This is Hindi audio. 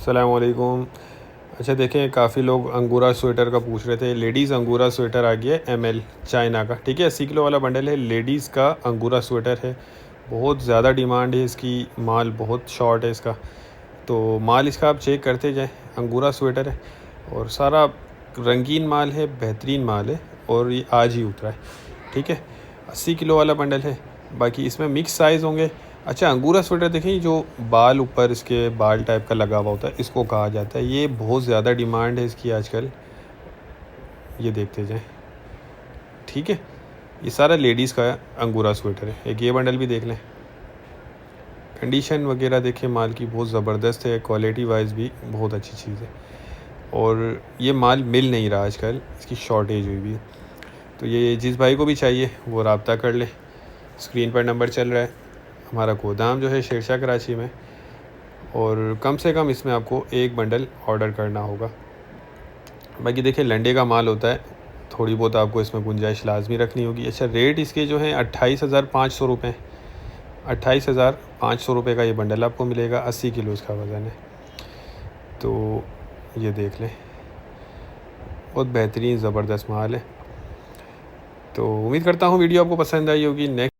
अस्सलामुअलैकुम। अच्छा देखें, काफ़ी लोग अंगूरा स्वेटर का पूछ रहे थे। लेडीज़ अंगूरा स्वेटर आ गया है ML चाइना का, ठीक है। 80 किलो वाला बंडल है, लेडीज़ का अंगूरा स्वेटर है। बहुत ज़्यादा डिमांड है इसकी, माल बहुत शॉर्ट है इसका। तो माल इसका आप चेक करते जाएं। अंगूरा स्वेटर है और सारा रंगीन माल है, बेहतरीन माल है और ये आज ही उतरा है, ठीक है। 80 किलो वाला बंडल है। बाकी इसमें मिक्स साइज़ होंगे। अच्छा, अंगूरा स्वेटर देखें, जो बाल ऊपर इसके बाल टाइप का लगा हुआ होता है, इसको कहा जाता है। ये बहुत ज़्यादा डिमांड है इसकी आजकल, ये देखते जाएं, ठीक है। ये सारा लेडीज़ का अंगूरा स्वेटर है। एक ये बंडल भी देख लें। कंडीशन वगैरह देखें माल की, बहुत ज़बरदस्त है। क्वालिटी वाइज भी बहुत अच्छी चीज़ है और ये माल मिल नहीं रहा आजकल, इसकी शॉर्टेज हुई भी है। तो ये जिस भाई को भी चाहिए वो रब्ता कर ले। स्क्रीन पर नंबर चल रहा है। हमारा गोदाम जो है शेरशाह कराची में, और कम से कम इसमें आपको एक बंडल ऑर्डर करना होगा। बाकी देखिए लंडे का माल होता है, थोड़ी बहुत आपको इसमें गुंजाइश लाजमी रखनी होगी। अच्छा, रेट इसके जो हैं 28,500 रुपये। 28,500 रुपये का ये बंडल आपको मिलेगा। 80 किलो इसका वज़न है। तो ये देख लें, बहुत बेहतरीन ज़बरदस्त माल है। तो उम्मीद करता हूँ वीडियो आपको पसंद आई होगी। नेक्स्ट